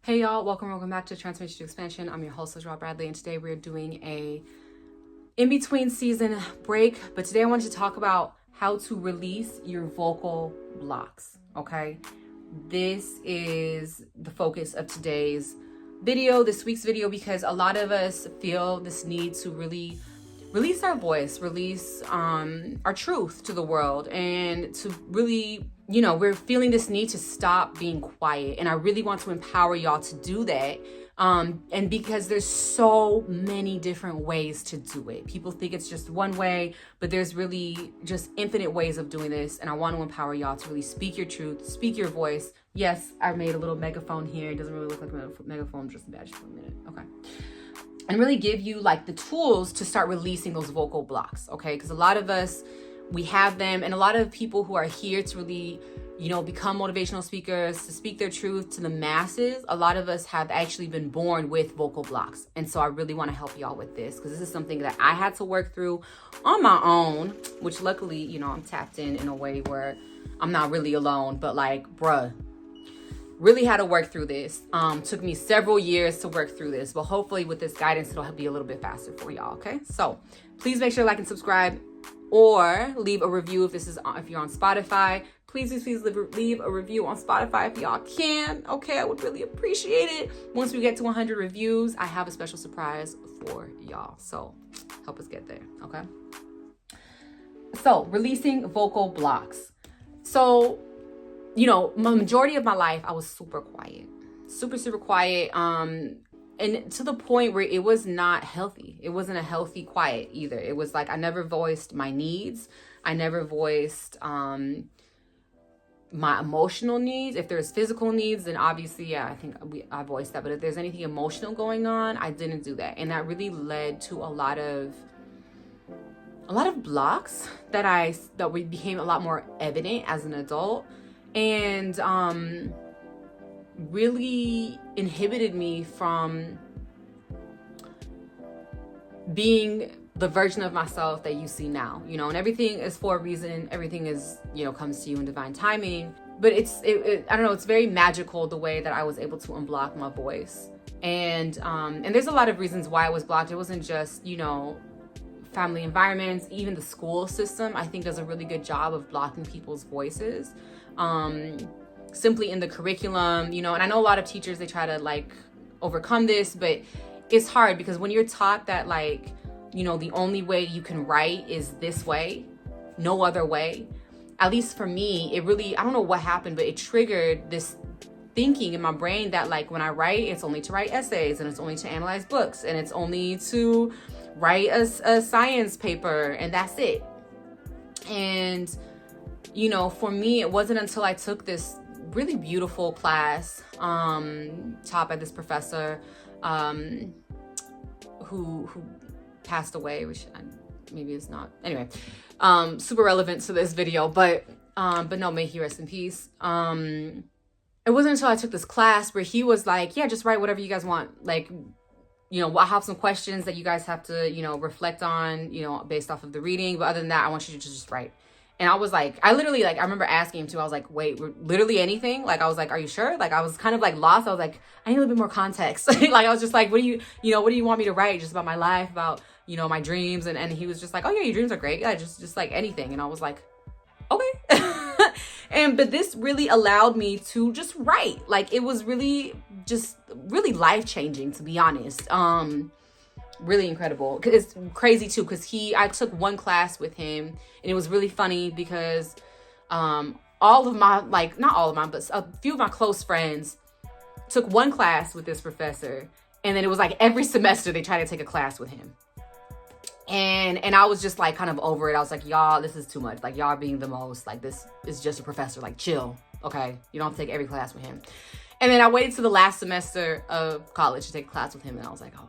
Hey y'all, welcome back to Transformation to Expansion. I'm your host, Rob Bradley, and today we're doing a in-between season break. But today I wanted to talk about how to release your vocal blocks, okay? This is the focus of today's video, this week's video, because a lot of us feel this need to really release our voice, release our truth to the world, and to really, we're feeling this need to stop being quiet. And I really want to empower y'all to do that. And because there's so many different ways to do it. People think it's just one way, but there's really just infinite ways of doing this. And I want to empower y'all to really speak your truth, speak your voice. Yes, I made a little megaphone here. It doesn't really look like a megaphone, just a badge for a minute. Okay. And really give you like the tools to start releasing those vocal blocks, okay? Because a lot of us, we have them, and a lot of people who are here to really, become motivational speakers, to speak their truth to the masses, a lot of us have actually been born with vocal blocks. And so I really want to help y'all with this, because this is something that I had to work through on my own, which luckily, I'm tapped in a way where I'm not really alone, but like, really had to work through this. Took me several years to work through this, but hopefully with this guidance, it'll be a little bit faster for y'all, okay? So please make sure to like and subscribe, or leave a review if you're on Spotify. Please leave a review on Spotify if y'all can, okay? I would really appreciate it. Once we get to 100 reviews, I have a special surprise for y'all. So help us get there, okay? So releasing vocal blocks. So, majority of my life, I was super quiet, super quiet. And to the point where it was not healthy. It wasn't a healthy quiet either. It was like, I never voiced my needs. I never voiced, my emotional needs. If there's physical needs, then obviously, yeah, I think I voiced that. But if there's anything emotional going on, I didn't do that. And that really led to a lot of blocks that became a lot more evident as an adult. And really inhibited me from being the version of myself that you see now, and everything is for a reason. Everything is, comes to you in divine timing. But I don't know, it's very magical the way that I was able to unblock my voice. And there's a lot of reasons why I was blocked. It wasn't just, family environments, even the school system, I think does a really good job of blocking people's voices. Simply in the curriculum, and I know a lot of teachers, they try to like overcome this, but it's hard because when you're taught that like, the only way you can write is this way, no other way. At least for me, it really, I don't know what happened, but it triggered this thinking in my brain that like when I write, it's only to write essays, and it's only to analyze books, and it's only to write a science paper, and that's it. And, for me, it wasn't until I took this really beautiful class taught by this professor who passed away, which maybe is not, anyway, super relevant to this video, but no, may he rest in peace. It wasn't until I took this class where he was like, yeah, just write whatever you guys want. Like, I have some questions that you guys have to, reflect on, based off of the reading. But other than that, I want you to just write. And I was like, I remember asking him too. I was like, wait, literally anything? Like, I was like, are you sure? Like, I was kind of like lost. I was like, I need a little bit more context. Like, I was just like, what do you want me to write? Just about my life, about, my dreams. And he was just like, oh yeah, your dreams are great. Yeah, just like anything. And I was like, okay. But this really allowed me to just write. Like, it was really life-changing, to be honest. Really incredible. It's crazy too, because I took one class with him, and it was really funny because all of my, like, not all of mine, but a few of my close friends took one class with this professor, and then it was like every semester they tried to take a class with him. And I was just like kind of over it. I was like, y'all, this is too much. Like, y'all being the most, like, this is just a professor, like, chill, okay? You don't have to take every class with him. And then I waited to the last semester of college to take a class with him, and I was like, oh,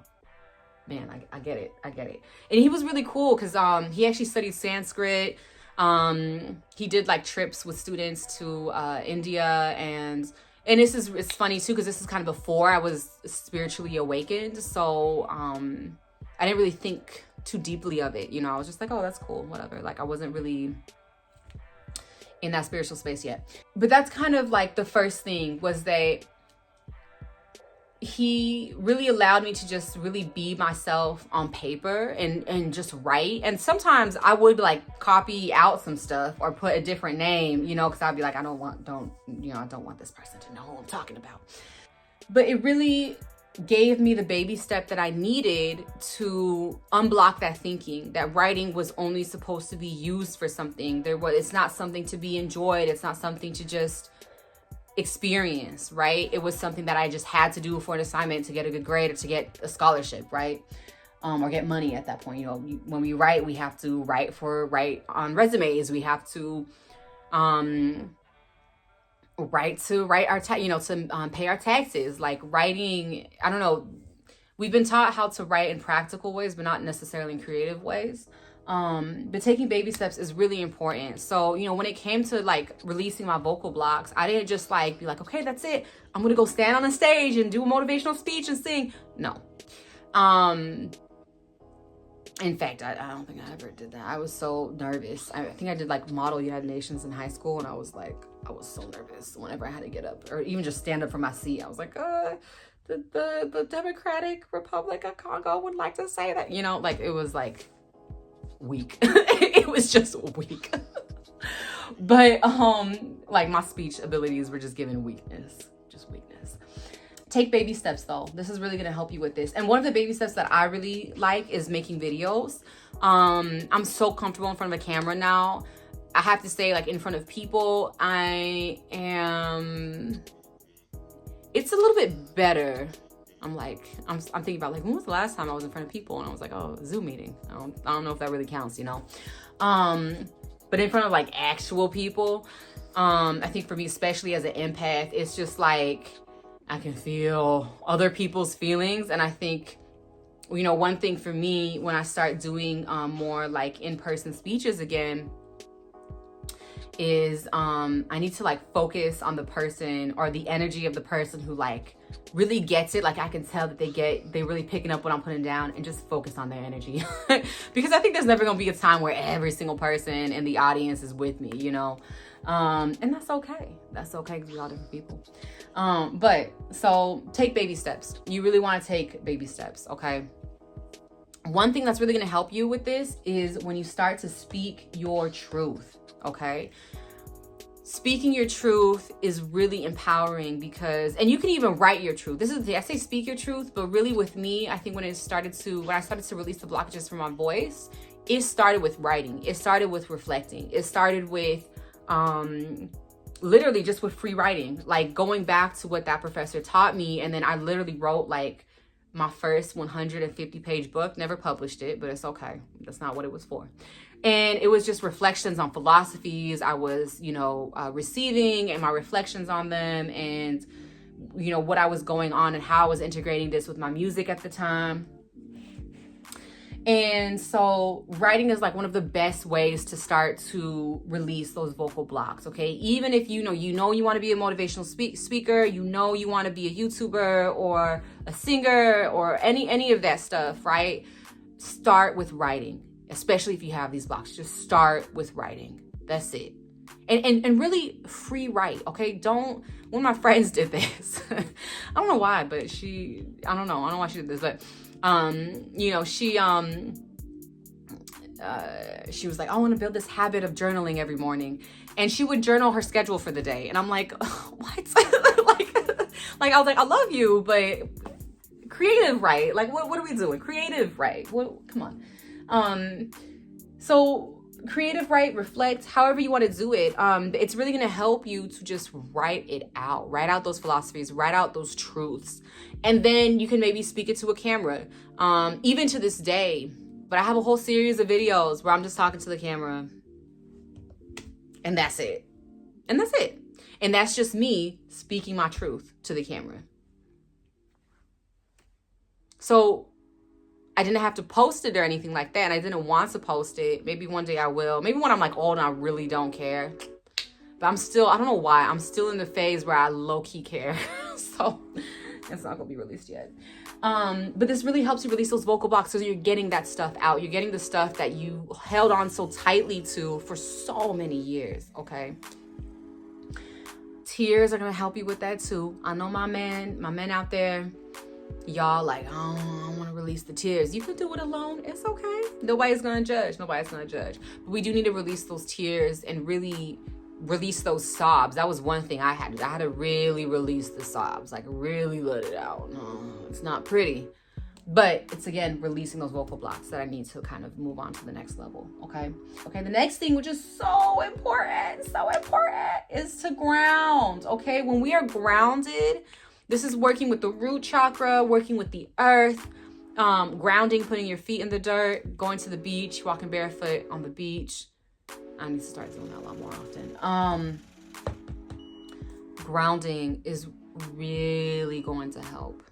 man, I get it. And he was really cool because he actually studied Sanskrit. He did like trips with students to India, and it's funny too because this is kind of before I was spiritually awakened. So I didn't really think too deeply of it. I was just like, oh, that's cool, whatever. Like, I wasn't really in that spiritual space yet. But that's kind of like the first thing was that he really allowed me to just really be myself on paper and just write. And sometimes I would like copy out some stuff or put a different name, you know, because I'd be like, I don't want this person to know who I'm talking about. But it really gave me the baby step that I needed to unblock that thinking that writing was only supposed to be used for something. It's not something to be enjoyed. It's not something to just experience, right? It was something that I just had to do for an assignment to get a good grade or to get a scholarship, right? Or get money at that point. You know, when we write, we have to write on resumes. We have to write our to pay our taxes. Like writing, I don't know, we've been taught how to write in practical ways, but not necessarily in creative ways. But taking baby steps is really important. So, you know, when it came to like releasing my vocal blocks, I didn't just like be like, okay, that's it, I'm gonna go stand on a stage and do a motivational speech and sing. No. In fact, I don't think I ever did that. I was so nervous. I think I did like Model United Nations in high school, and I was so nervous whenever I had to get up or even just stand up from my seat. I was like, the Democratic Republic of Congo would like to say that, you know, like it was like weak. It was just weak. But like my speech abilities were just given weakness. Take baby steps though. This is really gonna help you with this. And one of the baby steps that I really like is making videos. I'm so comfortable in front of a camera now. I have to say, like in front of people, it's a little bit better. I'm thinking about like, when was the last time I was in front of people? And I was like, oh, Zoom meeting. I don't know if that really counts, you know? But in front of like actual people, I think for me, especially as an empath, it's just like, I can feel other people's feelings. And I think, you know, one thing for me when I start doing more like in-person speeches again is I need to like focus on the person or the energy of the person who like really gets it. Like I can tell that they really picking up what I'm putting down, and just focus on their energy. Because I think there's never gonna be a time where every single person in the audience is with me, you know? And that's okay. That's okay, because we're all different people. But so take baby steps. You really want to take baby steps, okay? One thing that's really going to help you with this is when you start to speak your truth, okay? Speaking your truth is really empowering because, and you can even write your truth. This is the thing, I say speak your truth, but really with me, I think when I started to release the blockages from my voice, it started with writing. It started with reflecting. It started with, literally just with free writing, like going back to what that professor taught me. And then I literally wrote like my first 150-page book, never published it, but it's okay. That's not what it was for. And it was just reflections on philosophies I was, you know, receiving, and my reflections on them, and, you know, what I was going on and how I was integrating this with my music at the time. And so writing is like one of the best ways to start to release those vocal blocks, okay? Even if you know you want to be a motivational speaker, you want to be a YouTuber or a singer or any of that stuff, right? Start with writing, especially if you have these blocks. Just start with writing. That's it. And really free write, okay? One of my friends did this. I don't know why, but I don't know why she did this, but you know, she was like, I want to build this habit of journaling every morning. And she would journal her schedule for the day. And I'm like, what? like I was like, I love you, but creative write. Like, what are we doing? Creative write. What? Come on. So creative write, reflect, however you want to do it. It's really going to help you to just write it out. Write out those philosophies, write out those truths. And then you can maybe speak it to a camera. Even to this day, but I have a whole series of videos where I'm just talking to the camera. And that's it. And that's just me speaking my truth to the camera. So I didn't have to post it or anything like that. And I didn't want to post it. Maybe one day I will. Maybe when I'm like old and I really don't care. But I don't know why. I'm still in the phase where I low-key care. So it's not gonna be released yet. But this really helps you release those vocal blocks, so you're getting that stuff out. You're getting the stuff that you held on so tightly to for so many years, okay? Tears are gonna help you with that too. I know my men out there, y'all like, oh, I don't want to release the tears. You can do it alone. It's okay. Nobody's gonna judge. Nobody's gonna judge. But we do need to release those tears and really release those sobs. That was one thing I had to do. I had to really release the sobs, like really let it out. No, it's not pretty. But it's, again, releasing those vocal blocks that I need to kind of move on to the next level, okay? Okay, the next thing, which is so important, is to ground, okay? When we are grounded, this is working with the root chakra, working with the earth, grounding, putting your feet in the dirt, going to the beach, walking barefoot on the beach. I need to start doing that a lot more often. Grounding is really going to help.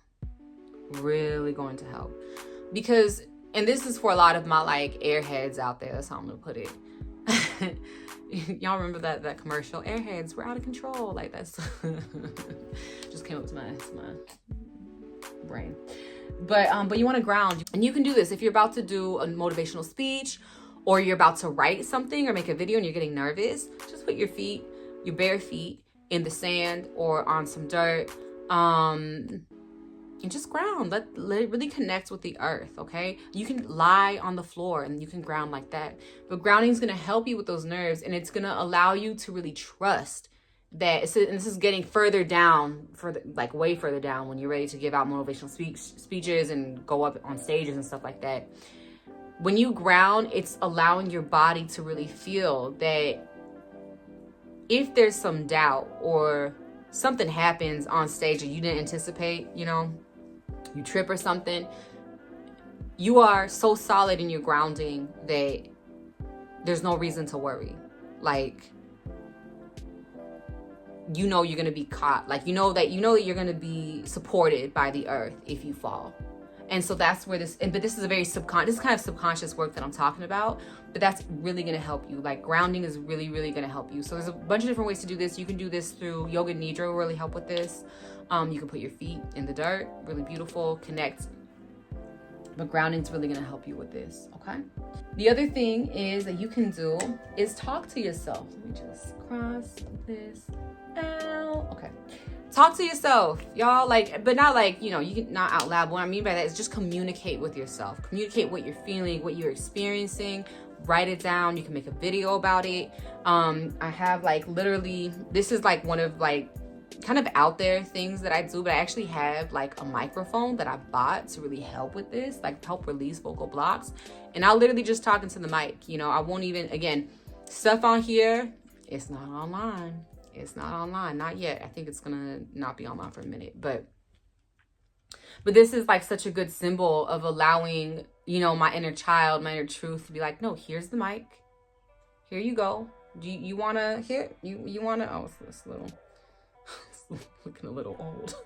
Because, and this is for a lot of my like airheads out there, that's how I'm gonna put it. Y'all remember that commercial, airheads, we're out of control, like that's just came up to my brain. But you want to ground, and you can do this if you're about to do a motivational speech, or you're about to write something or make a video and you're getting nervous. Just put your feet, your bare feet, in the sand or on some dirt, and just ground. Let it really connect with the earth, okay? You can lie on the floor and you can ground like that. But grounding is going to help you with those nerves, and it's going to allow you to really trust that. And this is getting further down, like way further down, when you're ready to give out motivational speeches and go up on stages and stuff like that. When you ground, it's allowing your body to really feel that if there's some doubt or something happens on stage that you didn't anticipate, you know, you trip or something, you are so solid in your grounding that there's no reason to worry. Like, you know you're going to be caught. Like, you know that you're going to be supported by the earth if you fall. And so that's where but this is a very this is kind of subconscious work that I'm talking about, but that's really going to help you. Like, grounding is really, really going to help you. So there's a bunch of different ways to do this. You can do this through yoga nidra, will really help with this. You can put your feet in the dirt, really beautiful, connect. But grounding is really going to help you with this, okay? The other thing is that you can do is talk to yourself. Let me just cross this out. Okay. Talk to yourself, y'all, like, but not like, you know, you can not out loud. What I mean by that is just communicate with yourself. Communicate what you're feeling, what you're experiencing. Write it down. You can make a video about it. I have like literally, this is like one of like kind of out there things that I do, but I actually have like a microphone that I bought to really help with this, like help release vocal blocks. And I'll literally just talk into the mic. You know, I won't even, again, stuff on here, it's not online. It's not online, not yet. I think it's gonna not be online for a minute, but this is like such a good symbol of allowing, you know, my inner child, my inner truth to be like, no, here's the mic. Here you go. Do you wanna hear? You wanna? Oh, it's a little, it's looking a little old.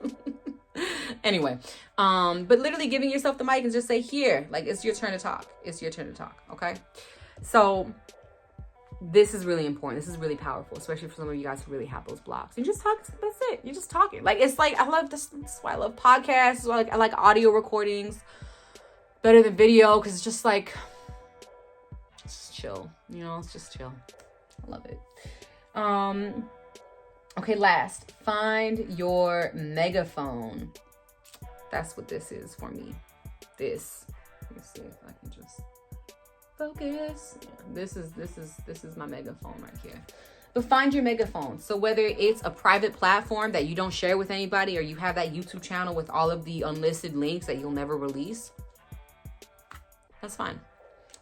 Anyway, but literally giving yourself the mic and just say, here, like, it's your turn to talk. It's your turn to talk. Okay, so. This is really important. This is really powerful, especially for some of you guys who really have those blocks. You just talk. That's it. You're just talking. Like, it's like, I love this. That's why I love podcasts. I like audio recordings better than video, because it's just like, it's just chill. You know, it's just chill. I love it. Okay, last, find your megaphone. That's what this is for me. Let me see if I can just focus. Yeah, this is my megaphone right here. But find your megaphone. So whether it's a private platform that you don't share with anybody, or you have that YouTube channel with all of the unlisted links that you'll never release, that's fine.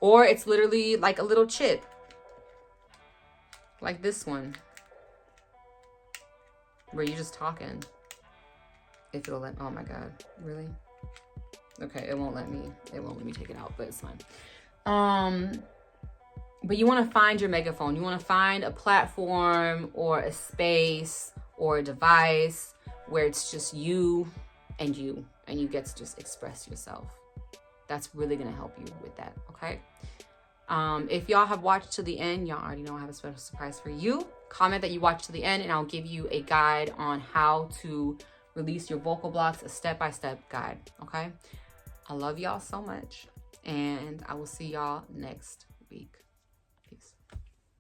Or it's literally like a little chip, like this one, where you're just talking. If it'll let, oh my God, really? Okay, it won't let me take it out, but it's fine. But you want to find your megaphone. You want to find a platform or a space or a device where it's just you and you get to just express yourself. That's really going to help you with that. Okay. If y'all have watched to the end, y'all already know I have a special surprise for you. Comment that you watched to the end, and I'll give you a guide on how to release your vocal blocks, a step-by-step guide. Okay. I love y'all so much. And I will see y'all next week.